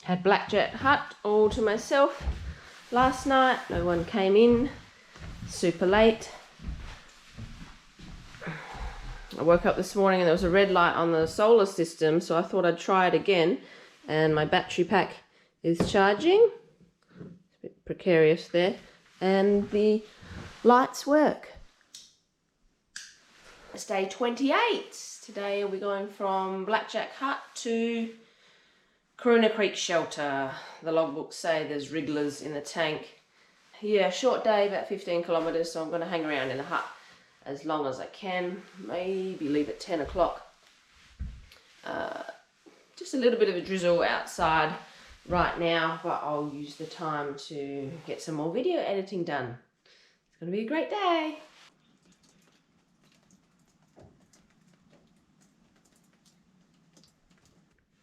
Had Blackjack Hut all to myself last night. No one came in. Super late. I woke up this morning and there was a red light on the solar system, so I thought I'd try it again. And my battery pack is charging. It's a bit precarious there. And the lights work. It's day 28. Today we're going from Blackjack Hut to Caroona Creek Shelter. The logbooks say there's wrigglers in the tank. Yeah, short day, about 15 kilometres, so I'm going to hang around in the hut as long as I can. Maybe leave at 10 o'clock. Just a little bit of a drizzle outside right now, but I'll use the time to get some more video editing done. It's going to be a great day.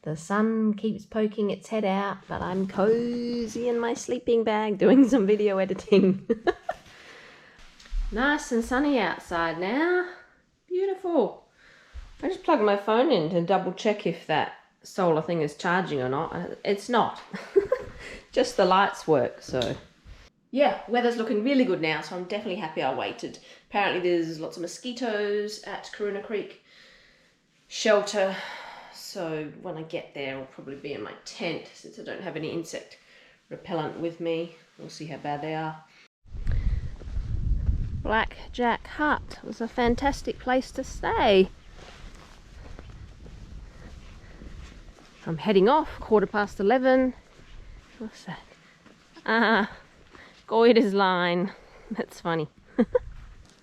The sun keeps poking its head out, but I'm cozy in my sleeping bag doing some video editing. Nice and sunny outside now. Beautiful. I just plugged my phone in to double check if that solar thing is charging or not. It's not. Just the lights work, so. Yeah, weather's looking really good now, so I'm definitely happy I waited. Apparently there's lots of mosquitoes at Caroona Creek Shelter. So when I get there, I'll probably be in my tent since I don't have any insect repellent with me. We'll see how bad they are. Blackjack Hut was a fantastic place to stay. I'm heading off, 11:15. What's that? Goiter's line. That's funny.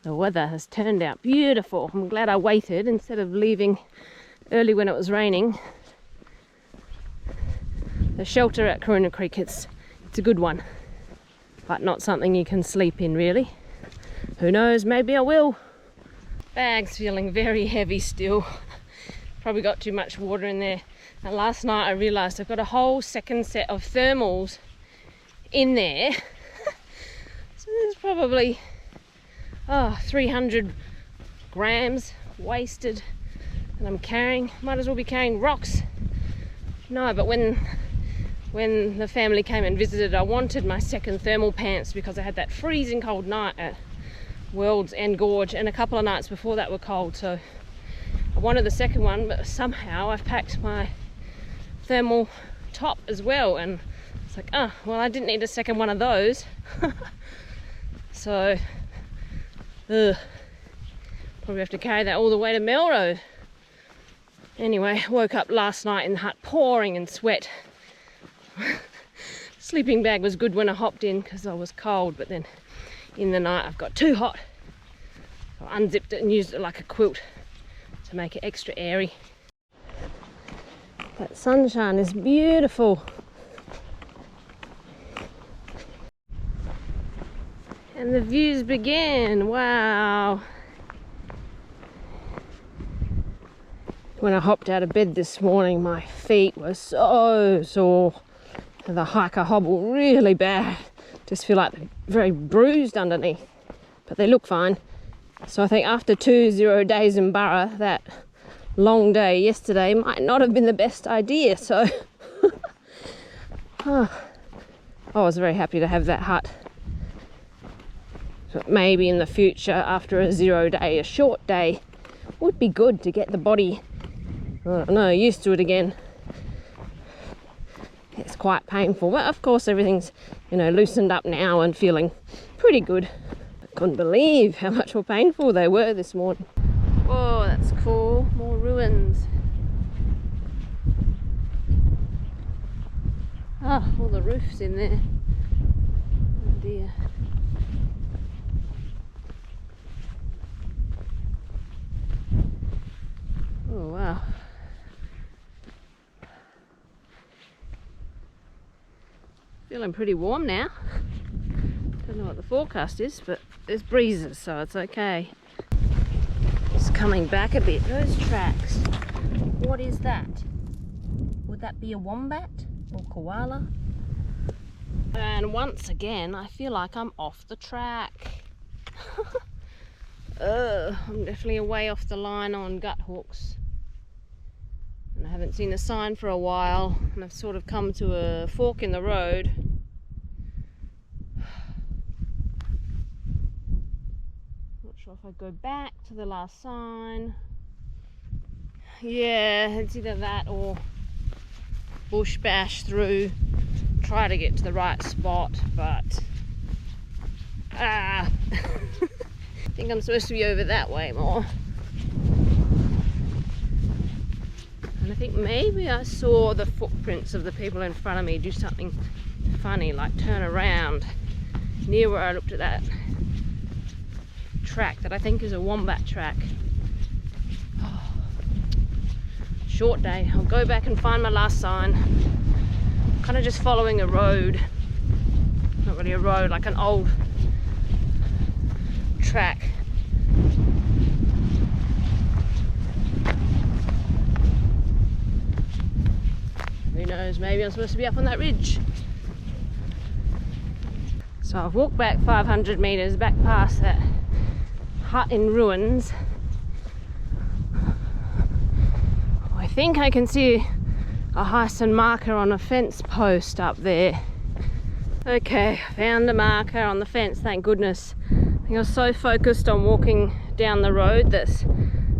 The weather has turned out beautiful. I'm glad I waited instead of leaving early when it was raining. The shelter at Caroona Creek, it's a good one, but not something you can sleep in really. Who knows, maybe I will. Bag's feeling very heavy still. Probably got too much water in there. And last night I realised I've got a whole second set of thermals in there. So there's probably 300 grams wasted that I'm carrying. Might as well be carrying rocks. No, but when the family came and visited, I wanted my second thermal pants because I had that freezing cold night at World's End Gorge, and a couple of nights before that were cold, so I wanted the second one, but somehow I've packed my thermal top as well, and it's like, well, I didn't need a second one of those. So probably have to carry that all the way to Melrose. Anyway, woke up last night in the hut pouring in sweat. Sleeping bag was good when I hopped in because I was cold, but then in the night I've got too hot. So I unzipped it and used it like a quilt to make it extra airy. That sunshine is beautiful. And the views begin. Wow. When I hopped out of bed this morning, my feet were so sore. The hiker hobble really bad. Just feel like they're very bruised underneath, but they look fine. So I think after 2 0 days in Burra, that long day yesterday might not have been the best idea. So I was very happy to have that hut. But maybe in the future, after a 0 day, a short day, would be good to get the body, I don't know, used to it again. It's quite painful, but of course everything's, loosened up now and feeling pretty good. I couldn't believe how much more painful they were this morning. Whoa, that's cool. More ruins. All the roofs in there. Oh dear. Oh wow. Feeling pretty warm now. Don't know what the forecast is, but there's breezes, so it's okay. Just coming back a bit. Those tracks. What is that? Would that be a wombat or koala? And once again, I feel like I'm off the track. I'm definitely way off the line on gut hooks. And I haven't seen a sign for a while, and I've sort of come to a fork in the road. Not sure if I go back to the last sign. Yeah, it's either that or bush bash through, try to get to the right spot, but I think I'm supposed to be over that way more. And I think maybe I saw the footprints of the people in front of me do something funny, like turn around near where I looked at that track that I think is a wombat track. Oh, short day. I'll go back and find my last sign. Kind of just following a road. Not really a road, like an old track. Who knows, maybe I'm supposed to be up on that ridge. So I've walked back 500 meters back past that hut in ruins. I think I can see a Heysen marker on a fence post up there. Okay, found a marker on the fence, thank goodness. I think I was so focused on walking down the road that's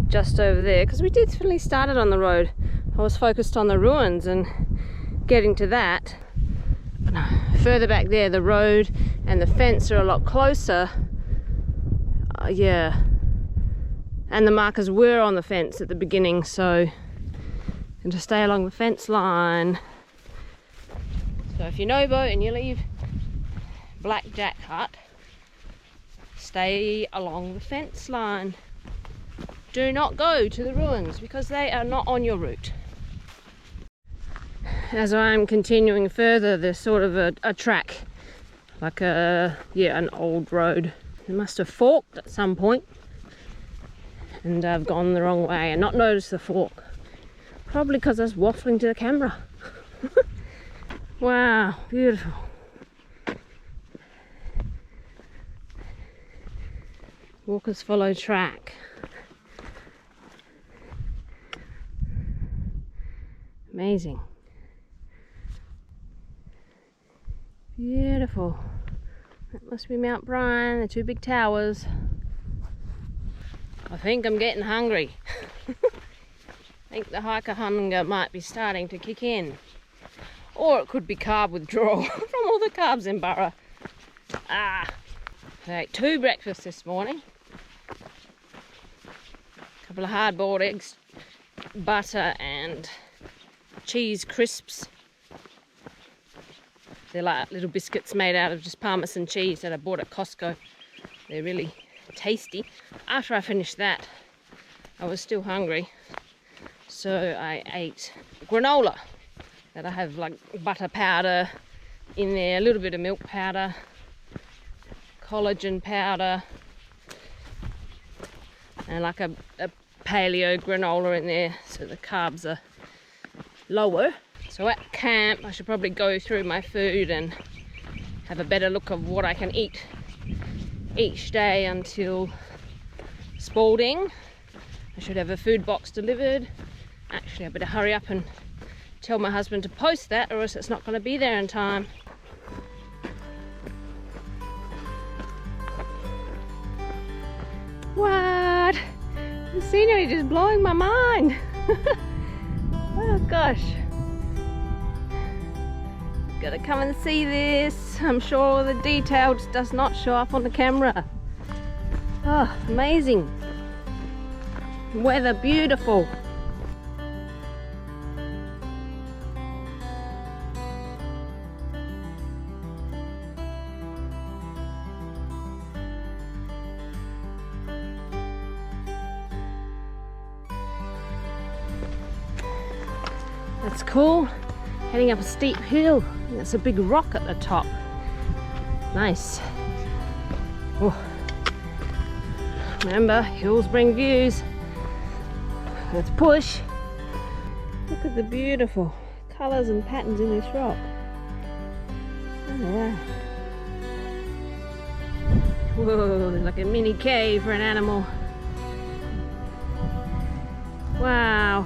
just over there, because we definitely started on the road. I was focused on the ruins and getting to that. Further back there, the road and the fence are a lot closer. Yeah, and the markers were on the fence at the beginning, so and to stay along the fence line. So if you're Nobo and you leave Blackjack Hut, stay along the fence line. Do not go to the ruins because they are not on your route. As I'm continuing further, there's sort of a track, like an old road. It must have forked at some point, and I've gone the wrong way and not noticed the fork. Probably because I was waffling to the camera. Wow, beautiful. Walkers follow track. Amazing. Beautiful. That must be Mount Bryan, the two big towers. I think I'm getting hungry. I think the hiker hunger might be starting to kick in. Or it could be carb withdrawal from all the carbs in Burra. I ate 2 breakfasts this morning. A couple of hard-boiled eggs, butter and cheese crisps. They're like little biscuits made out of just Parmesan cheese that I bought at Costco. They're really tasty. After I finished that, I was still hungry. So I ate granola that I have like butter powder in there, a little bit of milk powder, collagen powder, and like a paleo granola in there, so the carbs are lower. So at camp I should probably go through my food and have a better look of what I can eat each day until Spalding. I should have a food box delivered. Actually, I better hurry up and tell my husband to post that, or else it's not going to be there in time. What? The scenery just blowing my mind. Oh gosh. Gotta come and see this. I'm sure the detail just does not show up on the camera. Oh, amazing. Weather beautiful. That's cool. Heading up a steep hill. There's a big rock at the top. Nice. Oh. Remember, hills bring views. Let's push. Look at the beautiful colours and patterns in this rock. Oh wow. Whoa, like a mini cave for an animal. Wow.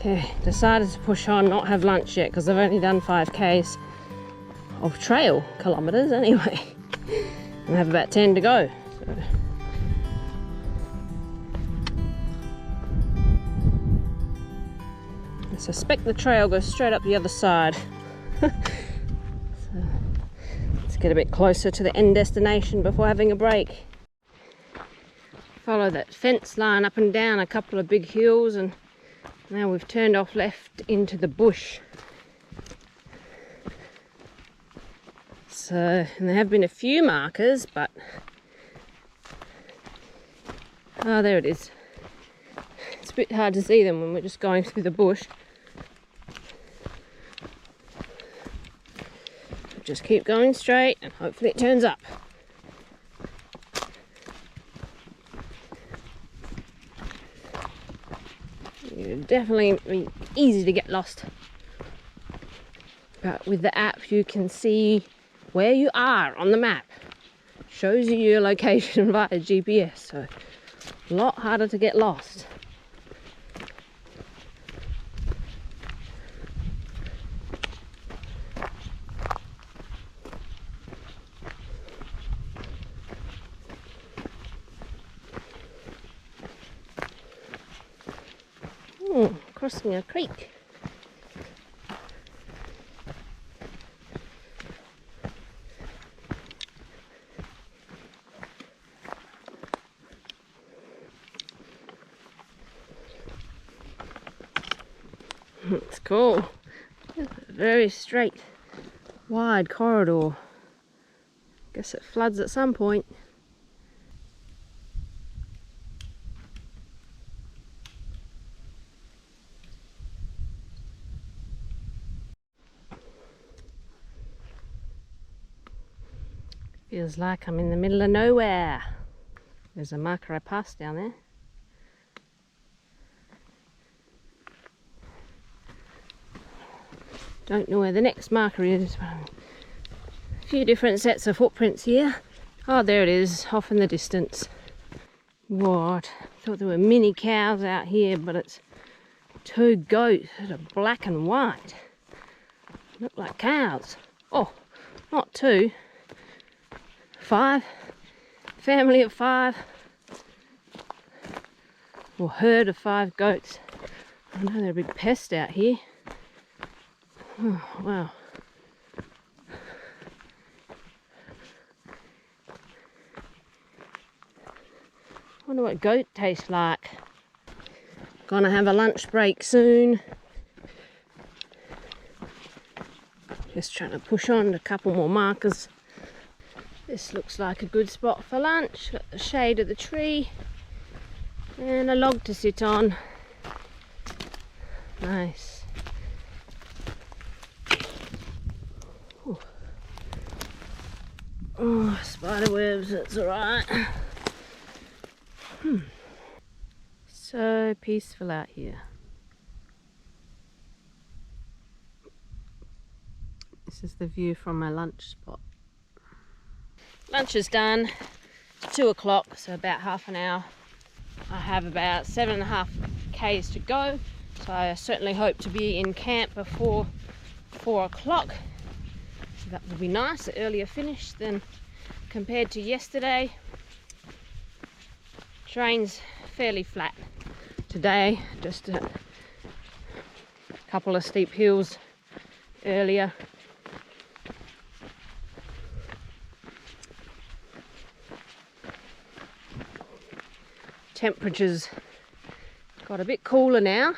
Yeah, decided to push on, not have lunch yet because I've only done 5k's of trail kilometres anyway. And I have about 10 to go. So. I suspect the trail goes straight up the other side. So, let's get a bit closer to the end destination before having a break. Follow that fence line up and down a couple of big hills, and now we've turned off left into the bush. So, and there have been a few markers, but oh, there it is. It's a bit hard to see them when we're just going through the bush. Just keep going straight and hopefully it turns up. It'd definitely be easy to get lost, but with the app you can see where you are on the map. Shows you your location via GPS, so a lot harder to get lost. Crossing a creek. It's cool. It's a very straight, wide corridor. Guess it floods at some point. Feels like I'm in the middle of nowhere. There's a marker I passed down there. Don't know where the next marker is, but a few different sets of footprints here. Oh, there it is, off in the distance. What? I thought there were mini cows out here, but it's 2 goats that are black and white. Look like cows. Oh, not 2. 5. Family of 5. Or herd of 5 goats. I know they're a big pest out here. Oh, wow. Wonder what goat tastes like. Gonna have a lunch break soon. Just trying to push on a couple more markers. This looks like a good spot for lunch. Got the shade of the tree and a log to sit on. Nice. Ooh. Oh, spider webs, that's alright. So peaceful out here. This is the view from my lunch spot. Lunch is done. It's 2 o'clock, so about half an hour. I have about 7.5 k's to go, so I certainly hope to be in camp before 4 o'clock. So that will be nice, an earlier finish than compared to yesterday. Terrain's fairly flat today, just a couple of steep hills earlier. Temperatures got a bit cooler now,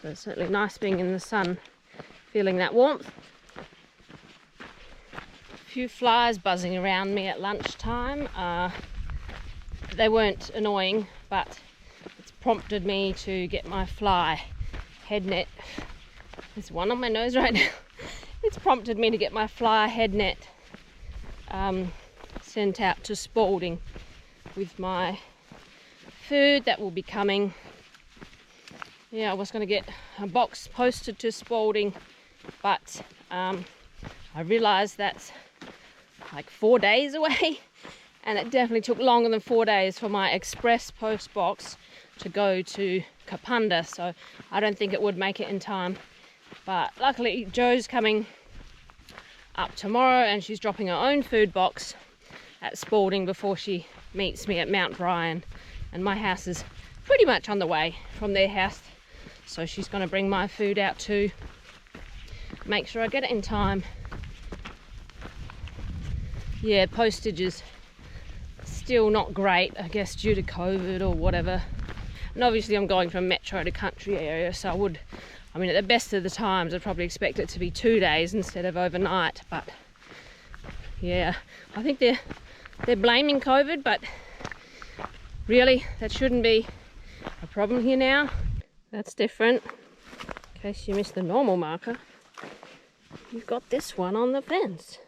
so it's certainly nice being in the sun, feeling that warmth. A few flies buzzing around me at lunchtime. They weren't annoying, but it's prompted me to get my fly head net. There's one on my nose right now. It's prompted me to get my fly head net sent out to Spalding with my food that will be coming. Yeah, I was going to get a box posted to Spalding, but I realised that's like 4 days away, and it definitely took longer than 4 days for my express post box to go to Kapunda, so I don't think it would make it in time. But luckily Joe's coming up tomorrow and she's dropping her own food box at Spalding before she meets me at Mount Bryan, and my house is pretty much on the way from their house, so she's going to bring my food out too. Make sure I get it in time. Yeah, postage is still not great, I guess, due to COVID or whatever. And obviously I'm going from metro to country area, so I mean, at the best of the times, I'd probably expect it to be 2 days instead of overnight. But yeah, I think they're blaming COVID, but really, that shouldn't be a problem here now. That's different. In case you missed the normal marker, you've got this one on the fence.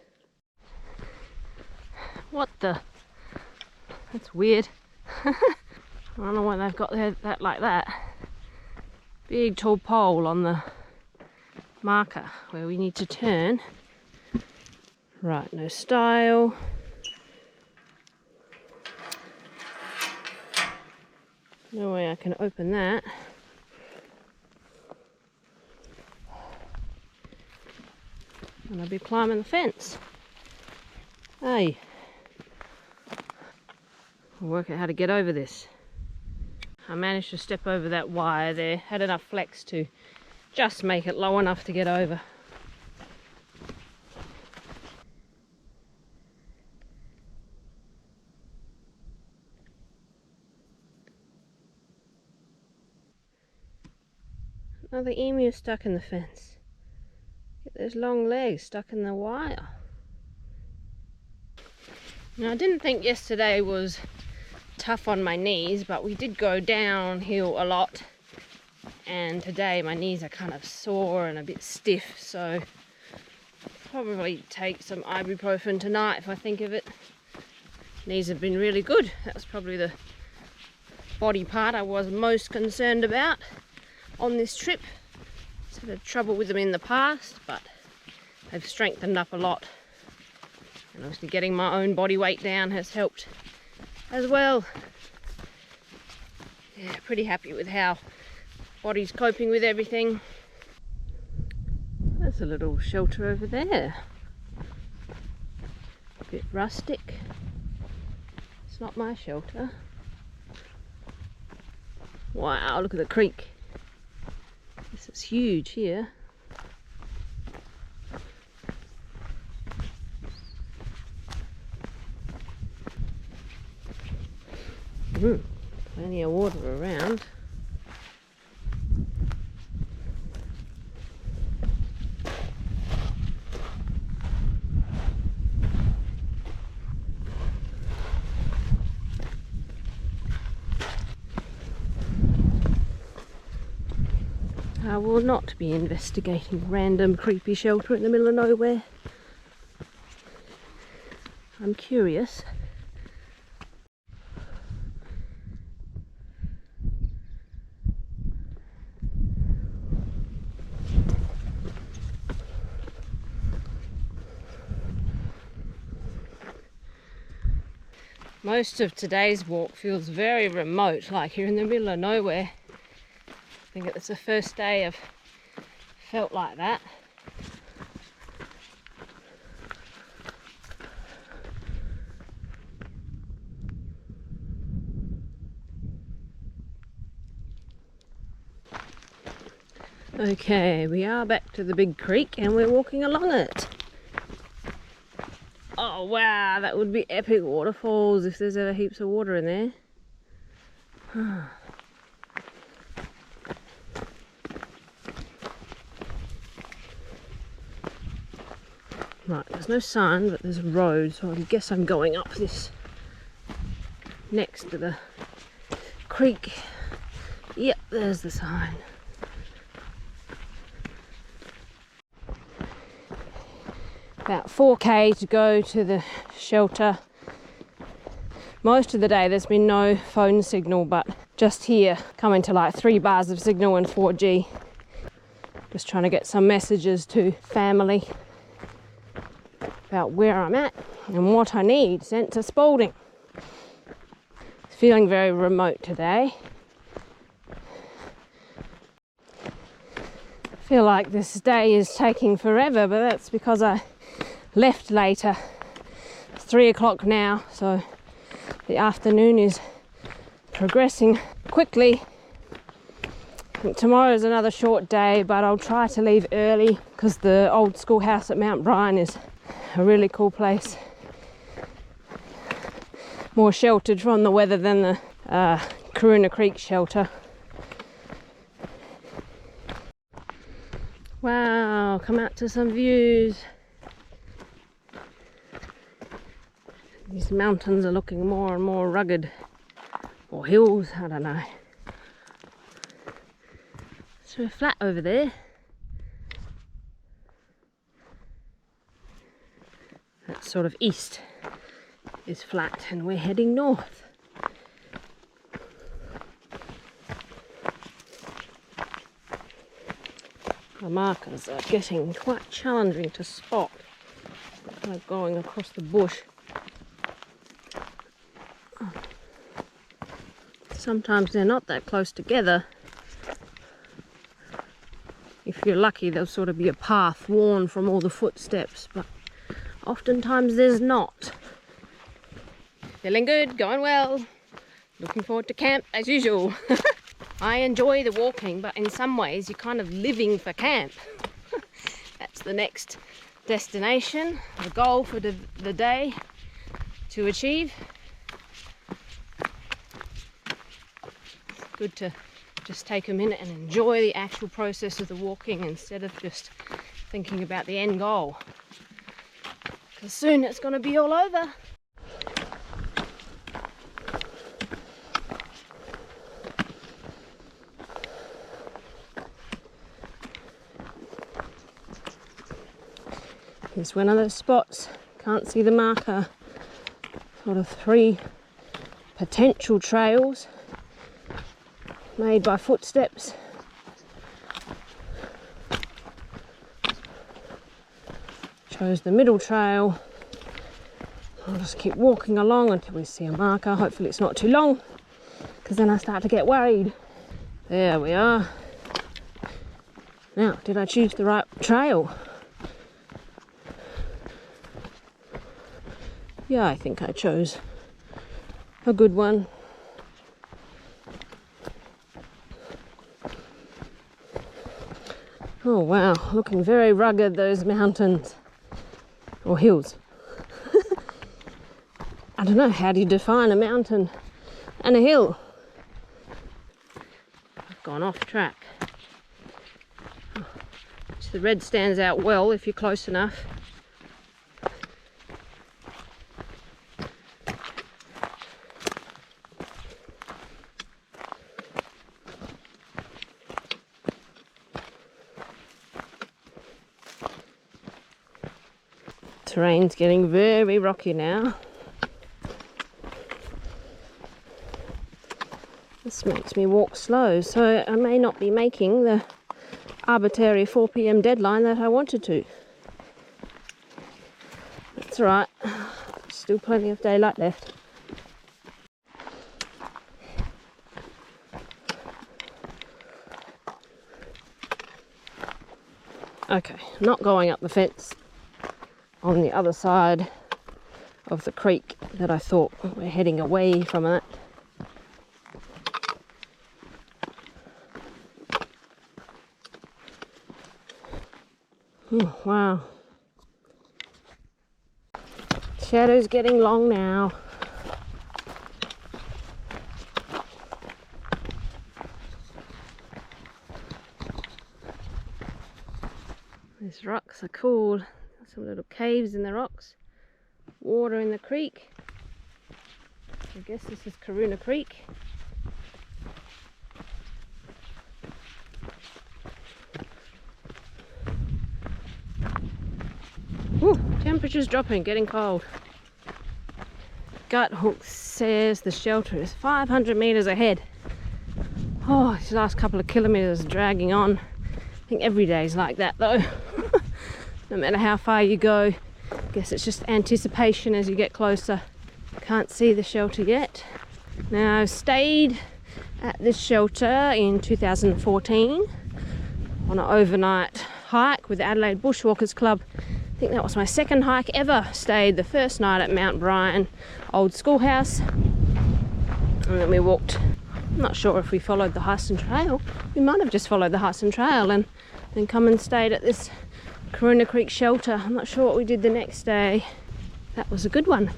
What the? That's weird. I don't know why they've got that like that. Big tall pole on the marker where we need to turn. Right, no style. No way I can open that. And I'll be climbing the fence. Hey. I'll work out how to get over this. I managed to step over that wire there, had enough flex to just make it low enough to get over. Another emu stuck in the fence. Get those long legs stuck in the wire. Now, I didn't think yesterday was tough on my knees, but we did go downhill a lot, and today my knees are kind of sore and a bit stiff, so probably take some ibuprofen tonight if I think of it. Knees have been really good. That was probably the body part I was most concerned about on this trip. I've had trouble with them in the past, but they've strengthened up a lot, and obviously getting my own body weight down has helped as well. Yeah, pretty happy with how body's coping with everything. There's a little shelter over there. A bit rustic. It's not my shelter. Wow, look at the creek. This is huge here. Plenty of water around. I will not be investigating random creepy shelter in the middle of nowhere. I'm curious. Most of today's walk feels very remote, like you're in the middle of nowhere. I think it's the first day I've felt like that. Okay, we are back to the big creek and we're walking along it. Oh wow, that would be epic waterfalls if there's ever heaps of water in there. Right, there's no sign, but there's a road, so I guess I'm going up this next to the creek. Yep, there's the sign. About 4k to go to the shelter. Most of the day there's been no phone signal, but just here coming to like 3 bars of signal and 4G. Just trying to get some messages to family about where I'm at and what I need sent to Spalding. It's feeling very remote today. feel like this day is taking forever, but that's because I left later. It's 3 o'clock now, so the afternoon is progressing quickly. I think tomorrow is another short day, but I'll try to leave early because the old schoolhouse at Mount Bryan is a really cool place. More sheltered from the weather than the Caroona Creek shelter. Wow, come out to some views. These mountains are looking more and more rugged. Or hills, I don't know. So we're flat over there. That's sort of east is flat and we're heading north. The markers are getting quite challenging to spot. Kind of going across the bush. Sometimes they're not that close together. If you're lucky, there'll sort of be a path worn from all the footsteps, but oftentimes there's not. Feeling good, going well. Looking forward to camp as usual. I enjoy the walking, but in some ways you're kind of living for camp. That's the next destination, the goal for the day to achieve. Good to just take a minute and enjoy the actual process of the walking instead of just thinking about the end goal. Because soon it's going to be all over. Here's one of those spots, can't see the marker, sort of 3 potential trails made by footsteps. Chose the middle trail. I'll just keep walking along until we see a marker. Hopefully it's not too long, because then I start to get worried. There we are. Now, did I choose the right trail? Yeah, I think I chose a good one. Oh wow, looking very rugged, those mountains. Or hills. I don't know, how do you define a mountain and a hill? I've gone off track. The red stands out well if you're close enough. Terrain's getting very rocky now. This makes me walk slow, so I may not be making the arbitrary 4 PM deadline that I wanted to. That's right, still plenty of daylight left. Okay, not going up the fence on the other side of the creek that I thought we're heading away from it. Oh, wow. Shadow's getting long now. These rocks are cool. Some little caves in the rocks. Water in the creek. I guess this is Caroona Creek. Ooh, temperature's dropping, getting cold. Gut hook says the shelter is 500 meters ahead. Oh, these last couple of kilometers dragging on. I think every day is like that though. No matter how far you go, I guess it's just anticipation as you get closer. Can't see the shelter yet. Now, I stayed at this shelter in 2014 on an overnight hike with the Adelaide Bushwalkers Club. I think that was my second hike ever. Stayed the first night at Mount Bryan old schoolhouse, and then we walked, I'm not sure if we followed the Heysen Trail. We might have just followed the Heysen Trail and then come and stayed at this Caroona Creek shelter. I'm not sure what we did the next day. That was a good one.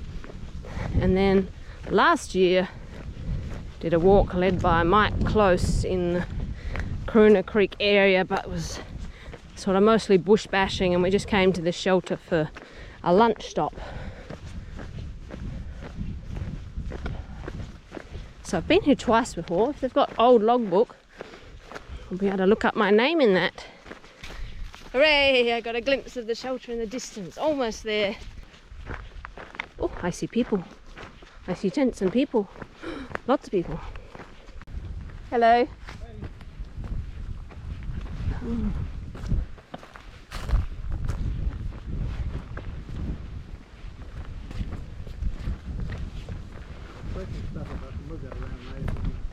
And then last year did a walk led by Mike Close in the Caroona Creek area, but it was sort of mostly bush bashing, and we just came to the shelter for a lunch stop. So I've been here twice before. If they've got old logbook, I'll be able to look up my name in that. Hooray! I got a glimpse of the shelter in the distance. Almost there. Oh, I see people. I see tents and people. Lots of people. Hello.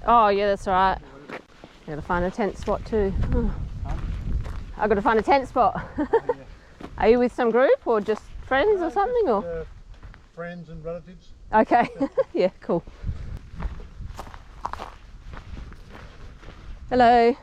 Oh yeah, that's right. I gotta find a tent spot too. Oh. I gotta find a tent spot. Are you with some group or just friends or something? Just, or friends and relatives. okay. Yeah, cool. Hello.